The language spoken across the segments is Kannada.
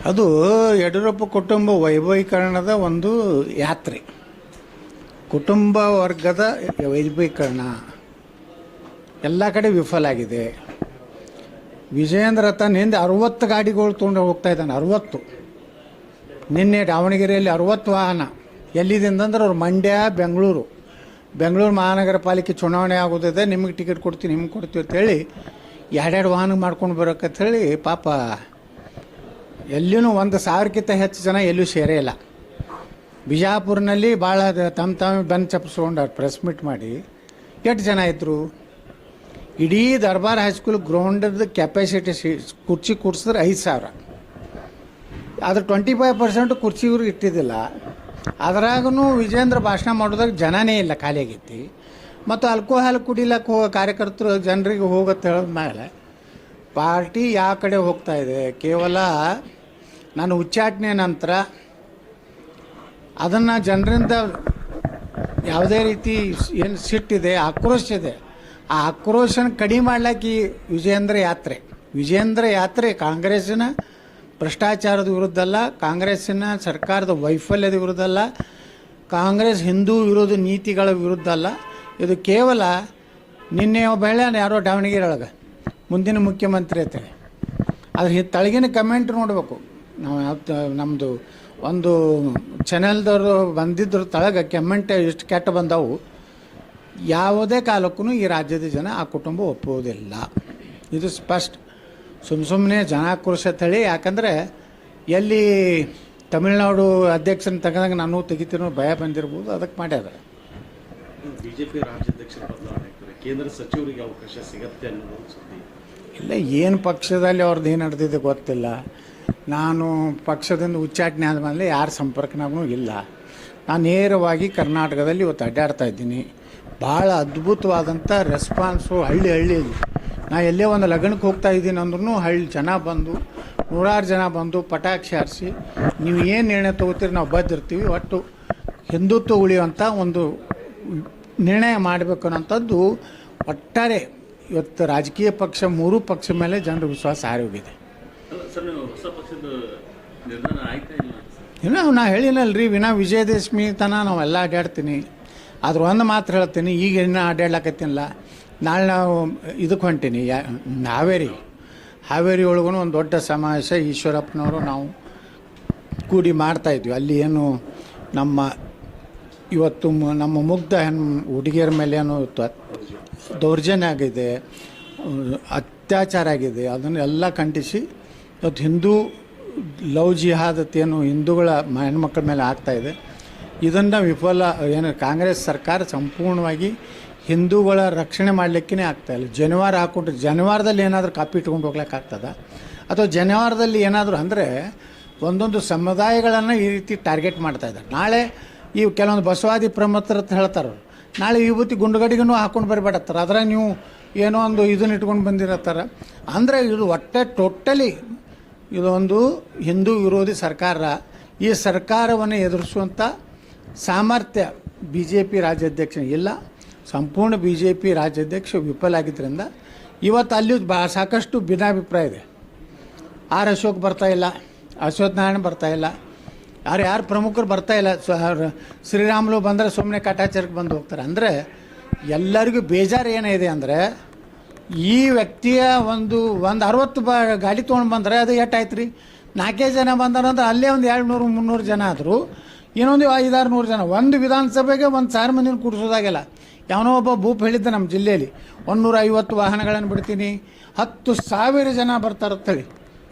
ಅದು ಯಡಿಯೂರಪ್ಪ ಕುಟುಂಬ ವೈಭವೀಕರಣದ ಒಂದು ಯಾತ್ರೆ. ಕುಟುಂಬ ವರ್ಗದ ವೈಭವೀಕರಣ ಎಲ್ಲ ಕಡೆ ವಿಫಲ ಆಗಿದೆ. ವಿಜಯೇಂದ್ರ ತನ್ನಿಂದ 60 ಗಾಡಿಗಳು ತೊಗೊಂಡು ಹೋಗ್ತಾ ಇದ್ದಾನೆ. 60. ನಿನ್ನೆ ದಾವಣಗೆರೆಯಲ್ಲಿ 60 ವಾಹನ. ಎಲ್ಲಿದಿಂದಂದ್ರೆ ಅವ್ರು ಮಂಡ್ಯ, ಬೆಂಗಳೂರು ಮಹಾನಗರ ಪಾಲಿಕೆ ಚುನಾವಣೆ ಆಗೋದಿದೆ, ನಿಮಗೆ ಟಿಕೆಟ್ ಕೊಡ್ತೀವಿ, ನಿಮ್ಗೆ ಕೊಡ್ತೀವಿ ಅಂತೇಳಿ 2 ವಾಹನ ಮಾಡ್ಕೊಂಡು ಬರೋಕಂತೇಳಿ ಪಾಪ ಎಲ್ಲಿಯೂ 1,000ಕ್ಕಿಂತ ಹೆಚ್ಚು ಜನ ಎಲ್ಲೂ ಸೇರೇ ಇಲ್ಲ. ಬಿಜಾಪುರ್ನಲ್ಲಿ ಭಾಳ ತಮ್ಮ ಬೆನ್ನು ಚಪ್ಪಿಸ್ಕೊಂಡವ್ರು ಪ್ರೆಸ್ ಮೀಟ್ ಮಾಡಿ. ಎಷ್ಟು ಜನ ಇದ್ದರು? ಇಡೀ ದರ್ಬಾರ್ ಹೈಸ್ಕೂಲ್ ಗ್ರೌಂಡದ ಕೆಪಾಸಿಟಿ ಕುರ್ಚಿ ಕೂಡ್ಸಿದ್ರೆ 5,000. ಅದ್ರ 25% ಕುರ್ಚಿ ಇವ್ರಿಗೆ ಇಟ್ಟಿದ್ದಿಲ್ಲ. ಅದರಾಗೂ ವಿಜೇಂದ್ರ ಭಾಷಣ ಮಾಡೋದಾಗ ಜನನೇ ಇಲ್ಲ, ಖಾಲಿ ಆಗೈತಿ. ಮತ್ತು ಆಲ್ಕೋಹಾಲ್ ಕುಡಿಲಕ್ಕೆ ಹೋಗೋ ಕಾರ್ಯಕರ್ತರು ಜನರಿಗೆ ಹೋಗತ್ತೆ ಹೇಳಿದ ಮೇಲೆ ಪಾರ್ಟಿ ಯಾವ ಕಡೆ ಹೋಗ್ತಾ ಇದೆ. ಕೇವಲ ನಾನು ಉಚ್ಚಾಟನೆ ನಂತರ ಅದನ್ನು ಜನರಿಂದ ಯಾವುದೇ ರೀತಿ ಏನು ಸಿಟ್ಟಿದೆ, ಆಕ್ರೋಶ ಇದೆ, ಆ ಆಕ್ರೋಶನ ಕಡಿಮೆ ಮಾಡ್ಲಿಕ್ಕೆ ಈ ವಿಜೇಂದ್ರ ಯಾತ್ರೆ ಕಾಂಗ್ರೆಸ್ಸಿನ ಭ್ರಷ್ಟಾಚಾರದ ವಿರುದ್ಧ ಅಲ್ಲ, ಕಾಂಗ್ರೆಸ್ಸಿನ ಸರ್ಕಾರದ ವೈಫಲ್ಯದ ವಿರುದ್ಧ ಅಲ್ಲ, ಕಾಂಗ್ರೆಸ್ ಹಿಂದೂ ವಿರೋಧ ನೀತಿಗಳ ವಿರುದ್ಧ ಅಲ್ಲ. ಇದು ಕೇವಲ ನಿನ್ನೆ ಒಬ್ಬ ಹೇಳ್ಯಾನ ಯಾರೋ ದಾವಣಗೆರೆ ಒಳಗೆ ಮುಂದಿನ ಮುಖ್ಯಮಂತ್ರಿ ಅಂತೇಳಿ. ಅದ್ರ ತಳಗಿನ ಕಮೆಂಟ್ ನೋಡಬೇಕು ನಾವು. ನಮ್ಮದು ಒಂದು ಚಾನೆಲ್ದವರು ಬಂದಿದ್ರು ತಳಗೆ ಕಮೆಂಟ್ ಎಷ್ಟು ಕೆಟ್ಟ ಬಂದವು. ಯಾವುದೇ ಕಾಲಕ್ಕೂ ಈ ರಾಜ್ಯದ ಜನ ಆ ಕುಟುಂಬ ಒಪ್ಪುವುದಿಲ್ಲ. ಇದು ಸ್ಪಷ್ಟ. ಸುಮ್ಮನೆ ಜನಾಕ್ರೋಶ ತಳಿ. ಯಾಕಂದರೆ ಎಲ್ಲಿ ತಮಿಳುನಾಡು ಅಧ್ಯಕ್ಷನ ತೆಗೆದಾಗ ನಾನು ತೆಗಿತೀನೋ ಭಯ ಬಂದಿರ್ಬೋದು, ಅದಕ್ಕೆ ಮಾಡ್ಯಾರ. ಬಿಜೆಪಿ ರಾಜ್ಯಾಧ್ಯಕ್ಷರ ಬದಲಾವಣೆ ಕೇಂದ್ರ ಸಚಿವರಿಗೆ ಅವಕಾಶ ಸಿಗತ್ತೆ ಅನ್ನೋದು ಸುದ್ದಿ. ಇಲ್ಲ, ಏನು ಪಕ್ಷದಲ್ಲಿ ಅವ್ರದ್ದು ಏನು ನಡೆದಿದೆ ಗೊತ್ತಿಲ್ಲ. ನಾನು ಪಕ್ಷದಿಂದ ಉಚ್ಚಾಟನೆ ಆದಮೇಲೆ ಯಾರ ಸಂಪರ್ಕನಾಗೂ ಇಲ್ಲ. ನಾನು ನೇರವಾಗಿ ಕರ್ನಾಟಕದಲ್ಲಿ ಇವತ್ತು ಅಡ್ಡಾಡ್ತಾ ಇದ್ದೀನಿ. ಭಾಳ ಅದ್ಭುತವಾದಂಥ ರೆಸ್ಪಾನ್ಸು ಹಳ್ಳಿಯಲ್ಲಿ. ನಾ ಎಲ್ಲೇ ಒಂದು ಲಗ್ನಕ್ಕೆ ಹೋಗ್ತಾ ಇದ್ದೀನಿ ಅಂದ್ರೂ ಜನ ಬಂದು, ನೂರಾರು ಜನ ಬಂದು ಪಟಾಕ್ಷಿ ಹಾರಿಸಿ ನೀವು ಏನು ನಿರ್ಣಯ ತೊಗೋತೀರಿ ನಾವು ಬದ್ದಿರ್ತೀವಿ, ಒಟ್ಟು ಹಿಂದುತ್ವ ಉಳಿಯುವಂಥ ಒಂದು ನಿರ್ಣಯ ಮಾಡಬೇಕು ಅನ್ನೋಂಥದ್ದು ಒಟ್ಟಾರೆ ಇವತ್ತು ರಾಜಕೀಯ ಪಕ್ಷ 3 ಪಕ್ಷ ಮೇಲೆ ಜನರ ವಿಶ್ವಾಸ ಹಾರಿ ಹೋಗಿದೆ. ಇನ್ನು ನಾ ಹೇಳಿನಲ್ರಿ, ವಿಜಯದಶಮಿ ತನಕ ನಾವೆಲ್ಲ ಅಡ್ಡಾಡ್ತೀನಿ. ಆದ್ರೆ ಒಂದು ಮಾತು ಹೇಳ್ತೀನಿ, ಈಗ ಇನ್ನೂ ಅಡ್ಡಾಡ್ಲಕತ್ತೀನಿಲ್ಲ. ನಾಳೆ ನಾವು ಇದಕ್ಕೆ ಹೊಂಟೀನಿ, ಹಾವೇರಿ ಒಳಗೂ ಒಂದು ದೊಡ್ಡ ಸಮಾವೇಶ ಈಶ್ವರಪ್ಪನವರು ನಾವು ಕೂಡಿ ಮಾಡ್ತಾಯಿದ್ವಿ. ಅಲ್ಲಿ ಏನು ಇವತ್ತು ನಮ್ಮ ಮುಗ್ಧ ಹುಡುಗಿಯರ ಮೇಲೆ ಏನು ದೌರ್ಜನ್ಯ ಆಗಿದೆ, ಅತ್ಯಾಚಾರ ಆಗಿದೆ, ಅದನ್ನೆಲ್ಲ ಖಂಡಿಸಿ ಇವತ್ತು ಹಿಂದೂ ಲವ್ ಜಿಹಾದ್ ಏನು ಹಿಂದೂಗಳ ಹೆಣ್ಮಕ್ಳ ಮೇಲೆ ಆಗ್ತಾಯಿದೆ. ಇದನ್ನು ಕಾಂಗ್ರೆಸ್ ಸರ್ಕಾರ ಸಂಪೂರ್ಣವಾಗಿ ಹಿಂದೂಗಳ ರಕ್ಷಣೆ ಮಾಡಲಿಕ್ಕೇ ಆಗ್ತಾಯಿಲ್ಲ. ಜನಿವಾರದಲ್ಲಿ ಏನಾದರೂ ಕಾಪಿ ಇಟ್ಕೊಂಡು ಹೋಗ್ಲಿಕ್ಕೆ ಆಗ್ತದ? ಅಥವಾ ಜನಿವಾರದಲ್ಲಿ ಏನಾದರೂ ಅಂದರೆ ಒಂದೊಂದು ಸಮುದಾಯಗಳನ್ನು ಈ ರೀತಿ ಟಾರ್ಗೆಟ್ ಮಾಡ್ತಾಯಿದ್ದಾರೆ. ನಾಳೆ ಈ ಕೆಲವೊಂದು ಬಸವಾದಿ ಪ್ರಮುಖರು ಅಂತ ಹೇಳ್ತಾರೆ, ನಾಳೆ ವಿಭೂತಿ ಗುಂಡುಗಡಿಗೂ ಹಾಕ್ಕೊಂಡು ಬರಬೇಡತ್ತಾರೆ. ಅದ್ರಾಗ ನೀವು ಏನೋ ಒಂದು ಇದನ್ನು ಇಟ್ಕೊಂಡು ಬಂದಿರತ್ತಾರೆ. ಅಂದರೆ ಇದು ಟೋಟಲಿ ಇದೊಂದು ಹಿಂದೂ ವಿರೋಧಿ ಸರ್ಕಾರ. ಈ ಸರ್ಕಾರವನ್ನು ಎದುರಿಸುವಂಥ ಸಾಮರ್ಥ್ಯ BJP ರಾಜ್ಯಾಧ್ಯಕ್ಷ ಇಲ್ಲ. ಸಂಪೂರ್ಣ BJP ರಾಜ್ಯಾಧ್ಯಕ್ಷ ವಿಫಲ ಆಗಿದ್ದರಿಂದ ಇವತ್ತು ಅಲ್ಲಿ ಸಾಕಷ್ಟು ಭಿನ್ನಾಭಿಪ್ರಾಯ ಇದೆ. ಅಶೋಕ್ ಬರ್ತಾಯಿಲ್ಲ, ಅಶ್ವಥ್ ನಾರಾಯಣ ಬರ್ತಾಯಿಲ್ಲ, ಯಾರು ಪ್ರಮುಖರು ಬರ್ತಾಯಿಲ್ಲ. ಶ್ರೀರಾಮುಲು ಬಂದರೆ ಸುಮ್ಮನೆ ಕಾಟಾಚಾರಕ್ಕೆ ಬಂದು ಹೋಗ್ತಾರೆ. ಅಂದರೆ ಎಲ್ಲರಿಗೂ ಬೇಜಾರು ಏನಿದೆ ಅಂದರೆ ಈ ವ್ಯಕ್ತಿಯ ಒಂದು 60 ಗಾಡಿ ತೊಗೊಂಡು ಬಂದರೆ ಅದು ಎಷ್ಟಾಯ್ತು ರೀ? 4 ಜನ ಬಂದಾರಂದ್ರೆ ಅಲ್ಲೇ ಒಂದು 200-300 ಜನ ಆದರು. ಇನ್ನೊಂದು 500-600 ಜನ ಒಂದು ವಿಧಾನಸಭೆಗೆ 1,000 ಮಂದಿನ ಕೂಡಿಸೋದಾಗಿಲ್ಲ. ಯಾವನೋ ಒಬ್ಬ ಭೂಪ್ ಹೇಳಿದ್ದ ನಮ್ಮ ಜಿಲ್ಲೆಯಲ್ಲಿ 150 ವಾಹನಗಳನ್ನು ಬಿಡ್ತೀನಿ, 10,000 ಜನ ಬರ್ತಾರಂತೇಳಿ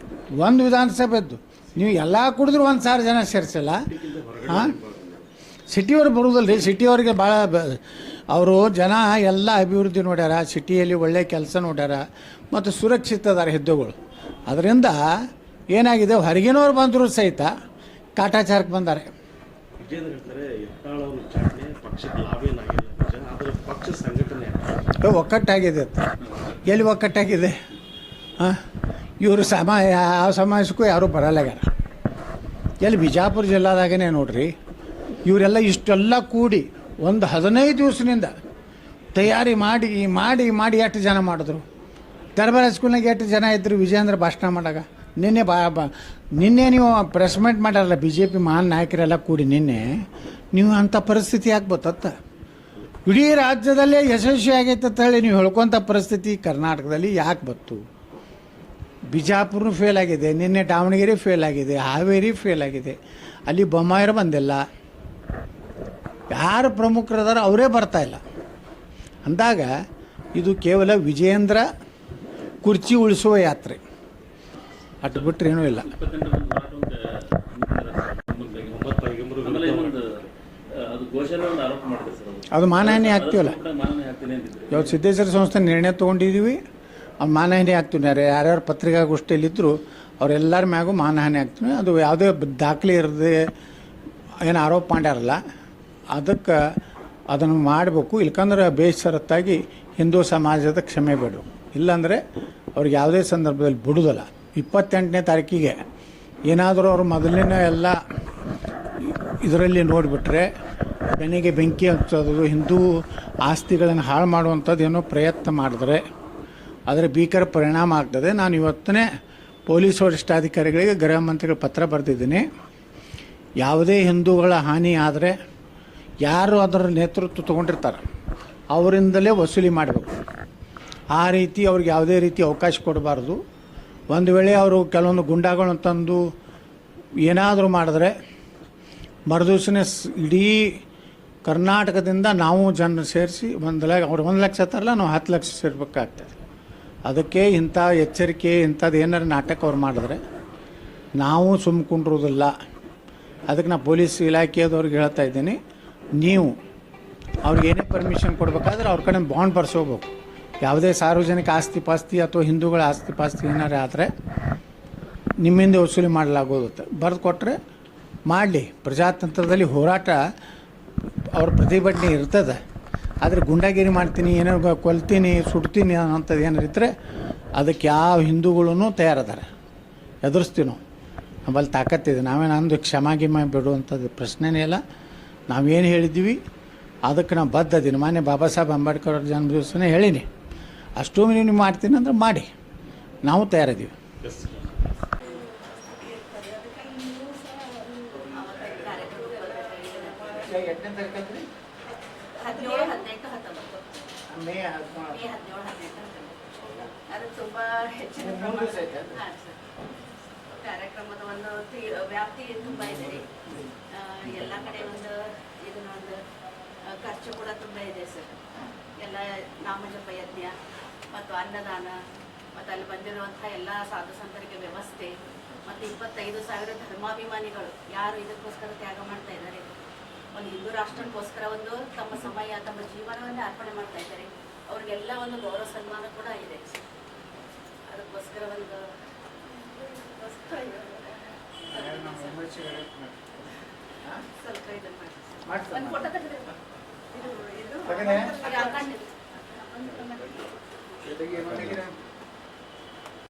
ಒಂದು ವಿಧಾನಸಭೆದ್ದು. ನೀವು ಎಲ್ಲ ಕುಡಿದ್ರು 1,000 ಜನ ಸೇರಿಸಿಲ್ಲ. ಹಾಂ, ಸಿಟಿಯವ್ರು ಬರೋದಲ್ಲ ರೀ. ಸಿಟಿಯವ್ರಿಗೆ ಭಾಳ ಅವರು ಜನ ಎಲ್ಲ ಅಭಿವೃದ್ಧಿ ನೋಡ್ಯಾರ, ಸಿಟಿಯಲ್ಲಿ ಒಳ್ಳೆಯ ಕೆಲಸ ನೋಡ್ಯಾರ, ಮತ್ತು ಸುರಕ್ಷಿತ ಅದಾರ ಹುದ್ದೆಗಳು. ಅದರಿಂದ ಏನಾಗಿದೆ, ಹೊರಗಿನವ್ರು ಬಂದರೂ ಸಹಿತ ಕಾಟಾಚಾರಕ್ಕೆ ಬಂದಾರೆ. ಒಕ್ಕಟ್ಟಾಗಿದೆ ಅಂತ ಎಲ್ಲಿ ಒಕ್ಕಟ್ಟಾಗಿದೆ? ಹಾಂ, ಇವರು ಯಾವ ಸಮಾಜಕ್ಕೂ ಯಾರೂ ಬರಲ್ಲಾಗ್ಯಾರ. ಎಲ್ಲಿ ಬಿಜಾಪುರ ಜಿಲ್ಲಾದಾಗನೇ ನೋಡ್ರಿ, ಇವರೆಲ್ಲ ಇಷ್ಟೆಲ್ಲ ಕೂಡಿ ಒಂದು 15 ದಿವಸದಿಂದ ತಯಾರಿ ಮಾಡಿ ಎಷ್ಟು ಜನ ಮಾಡಿದ್ರು? ದರ್ಬಾರ್ ಹೈಸ್ಕೂಲ್ನಾಗ ಎಷ್ಟು ಜನ ಇದ್ದರು ವಿಜಯೇಂದ್ರ ಭಾಷಣ ಮಾಡಾಗ? ನಿನ್ನೆ ನಿನ್ನೆ ನೀವು ಪ್ರೆಸ್ ಮೀಟ್ ಮಾಡ್ಯಾರಲ್ಲ ಬಿ ಜೆ ಪಿ ಮಹಾನ್ ನಾಯಕರೆಲ್ಲ ಕೂಡಿ ನಿನ್ನೆ ನೀವು ಅಂಥ ಪರಿಸ್ಥಿತಿ ಯಾಕೆ ಬತ್ತತ್ತ ಇಡೀ ರಾಜ್ಯದಲ್ಲೇ ಯಶಸ್ವಿ ಆಗೈತೆ ಅಂತ ಹೇಳಿ ನೀವು ಹೇಳ್ಕೊತ ಪರಿಸ್ಥಿತಿ ಕರ್ನಾಟಕದಲ್ಲಿ ಯಾಕೆ ಬತ್ತು? ಬಿಜಾಪುರ ಫೇಲ್ ಆಗಿದೆ, ನಿನ್ನೆ ದಾವಣಗೆರೆ ಫೇಲ್ ಆಗಿದೆ, ಹಾವೇರಿ ಫೇಲ್ ಆಗಿದೆ, ಅಲ್ಲಿ ಬೊಮ್ಮಾಯಿರು ಬಂದಿಲ್ಲ. ಯಾರು ಪ್ರಮುಖರದಾರ ಅವರೇ ಬರ್ತಾಯಿಲ್ಲ ಅಂದಾಗ ಇದು ಕೇವಲ ವಿಜಯೇಂದ್ರ ಕುರ್ಚಿ ಉಳಿಸುವ ಯಾತ್ರೆ, ಅಟ್ಟು ಬಿಟ್ಟರೆ ಏನೂ ಇಲ್ಲ. ಅದು ಮಾನಹಾನಿ ಆಗ್ತೀವಲ್ಲ, ಇವತ್ತು ಸಿದ್ದೇಶ್ವರ ಸಂಸ್ಥೆ ನಿರ್ಣಯ ತೊಗೊಂಡಿದ್ದೀವಿ, ಅವ್ನು ಮಾನಹಾನಿ ಆಗ್ತೀವಿ. ಯಾರ್ಯಾರು ಪತ್ರಿಕಾಗೋಷ್ಠಿಯಲ್ಲಿದ್ದರು ಅವರೆಲ್ಲರ ಮ್ಯಾಗೂ ಮಾನಹಾನಿ ಆಗ್ತೀವಿ. ಅದು ಯಾವುದೇ ದಾಖಲೆ ಇರದೆ ಏನು ಆರೋಪ ಮಾಡ್ಯಾರಲ್ಲ, ಅದಕ್ಕೆ ಅದನ್ನು ಮಾಡಬೇಕು. ಇಲ್ಕಂದ್ರೆ ಬೇಸರತ್ತಾಗಿ ಹಿಂದೂ ಸಮಾಜದ ಕ್ಷಮೆ ಬೇಡು, ಇಲ್ಲಾಂದರೆ ಅವ್ರಿಗೆ ಯಾವುದೇ ಸಂದರ್ಭದಲ್ಲಿ ಬಿಡುವುದಿಲ್ಲ. 28ನೇ ತಾರೀಕಿಗೆ ಏನಾದರೂ ಅವರು ಮೊದಲಿನ ಎಲ್ಲ ಇದರಲ್ಲಿ ನೋಡಿಬಿಟ್ರೆ ಬೆನ್ನಿಗೆ ಬೆಂಕಿ ಹಚ್ಚೋದು, ಹಿಂದೂ ಆಸ್ತಿಗಳನ್ನು ಹಾಳು ಮಾಡುವಂಥದ್ದು ಏನೋ ಪ್ರಯತ್ನ ಮಾಡಿದ್ರೆ ಅದರ ಭೀಕರ ಪರಿಣಾಮ ಆಗ್ತದೆ. ನಾನು ಇವತ್ತನೇ ಪೊಲೀಸ್ ವರಿಷ್ಠಾಧಿಕಾರಿಗಳಿಗೆ ಗೃಹ ಮಂತ್ರಿಗಳ ಪತ್ರ ಬರೆದಿದ್ದೀನಿ. ಯಾವುದೇ ಹಿಂದೂಗಳ ಹಾನಿ ಆದರೆ ಯಾರು ಅದರ ನೇತೃತ್ವ ತೊಗೊಂಡಿರ್ತಾರೆ ಅವರಿಂದಲೇ ವಸೂಲಿ ಮಾಡಬೇಕು. ಆ ರೀತಿ ಅವ್ರಿಗೆ ಯಾವುದೇ ರೀತಿ ಅವಕಾಶ ಕೊಡಬಾರ್ದು. ಒಂದು ವೇಳೆ ಅವರು ಕೆಲವೊಂದು ಗುಂಡಾಗಳನ್ನು ತಂದು ಏನಾದರೂ ಮಾಡಿದ್ರೆ ಮರುದಿವ್ಸನೇ ಇಡೀ ಕರ್ನಾಟಕದಿಂದ ನಾವು ಜನ ಸೇರಿಸಿ ಅವ್ರು 1 ಲಕ್ಷ ತರಲ್ಲ, ನಾವು 10 ಲಕ್ಷ ಸೇರ್ಬೇಕಾಗ್ತದೆ. ಅದಕ್ಕೆ ಇಂಥ ಎಚ್ಚರಿಕೆ ಇಂಥದ್ದು ಏನಾರು ನಾಟಕ ಅವ್ರು ಮಾಡಿದ್ರೆ ನಾವು ಸುಮ್ಕೊಂಡಿರೋದಿಲ್ಲ. ಅದಕ್ಕೆ ನಾನು ಪೊಲೀಸ್ ಇಲಾಖೆಯವ್ರಿಗೆ ಹೇಳ್ತಾ ಇದ್ದೀನಿ, ನೀವು ಅವ್ರಿಗೆ ಏನೇ ಪರ್ಮಿಷನ್ ಕೊಡಬೇಕಾದ್ರೆ ಅವ್ರ ಕಡೆ ಬಾಂಡ್ ಬರ್ಸೋಬೇಕು. ಯಾವುದೇ ಸಾರ್ವಜನಿಕ ಆಸ್ತಿ ಪಾಸ್ತಿ ಅಥವಾ ಹಿಂದೂಗಳ ಆಸ್ತಿ ಪಾಸ್ತಿ ಏನಾರೇ ಆದರೆ ನಿಮ್ಮಿಂದ ವಸೂಲಿ ಮಾಡಲಾಗೋಗುತ್ತೆ. ಬರೆದು ಕೊಟ್ಟರೆ ಮಾಡಲಿ. ಪ್ರಜಾತಂತ್ರದಲ್ಲಿ ಹೋರಾಟ ಅವ್ರ ಪ್ರತಿಭಟನೆ ಇರ್ತದೆ. ಆದರೆ ಗುಂಡಾಗಿರಿ ಮಾಡ್ತೀನಿ, ಏನೋ ಕೊಲ್ತೀನಿ, ಸುಡ್ತೀನಿ ಅನ್ನೋಂಥದ್ದು ಏನಾರು ಇದ್ದರೆ ಅದಕ್ಕೆ ಯಾವ ಹಿಂದೂಗಳೂ ತಯಾರದಾರೆ, ಎದುರಿಸ್ತೀವಿ ನಾವು. ನಮ್ಮಲ್ಲಿ ತಾಕತ್ತಿದೆ. ನಾವೇನು ಅಂದು ಕ್ಷಮಾಗಿಮ ಬಿಡುವಂಥದ್ದು ಪ್ರಶ್ನೆನೇ ಇಲ್ಲ. ನಾವೇನು ಹೇಳಿದ್ದೀವಿ ಅದಕ್ಕೆ ನಾವು ಬದ್ಧದೀನಿ. ಮಾನ್ಯ ಬಾಬಾ ಸಾಹೇಬ್ ಅಂಬೇಡ್ಕರ್ ಅವ್ರ ಜನ್ಮದಿವಸನೇ ಹೇಳೀನಿ. ಅಷ್ಟು ನೀವು ಮಾಡ್ತೀನಿ ಅಂದ್ರೆ ಮಾಡಿ, ನಾವು ತಯಾರಿದ್ದೀವಿ. ಮೇ 17, 18 ಅದು ತುಂಬ ಹೆಚ್ಚಿನ ಕಾರ್ಯಕ್ರಮದ ಒಂದು ವ್ಯಾಪ್ತಿ ತುಂಬ ಇದೆ ರೀ. ಎಲ್ಲ ಕಡೆ ಒಂದು ಇದನ್ನೊಂದು ಖರ್ಚು ಕೂಡ ತುಂಬ ಇದೆ ಸರ್. ಎಲ್ಲ ನಾಮಜಪ ಯಜ್ಞ ಮತ್ತು ಅನ್ನದಾನ ಮತ್ತು ಅಲ್ಲಿ ಬಂದಿರುವಂಥ ಎಲ್ಲ ಸಾಧು ಸಂತರಿಗೆ ವ್ಯವಸ್ಥೆ ಮತ್ತು 25,000 ಧರ್ಮಾಭಿಮಾನಿಗಳು ಯಾರು ಇದಕ್ಕೋಸ್ಕರ ತ್ಯಾಗ ಮಾಡ್ತಾ ಇದ್ದಾರೆ. ಒಂದು ಹಿಂದೂ ರಾಷ್ಟ್ರಕ್ಕೋಸ್ಕರ ಒಂದು ತಮ್ಮ ಸಮಯ ತಮ್ಮ ಜೀವನವನ್ನೇ ಅರ್ಪಣೆ ಮಾಡ್ತಾ ಇದ್ದಾರೆ. ಅವ್ರಿಗೆಲ್ಲ ಒಂದು ಗೌರವ ಸನ್ಮಾನ ಕೂಡ ಇದೆ. ಅದಕ್ಕೋಸ್ಕರ ಒಂದು ಸ್ವಲ್ಪ ಇದನ್ನು ಮಾಡಿ ಒಂದು ಫೋಟೋ ತೆಗೆದ್ರೆ ಇದು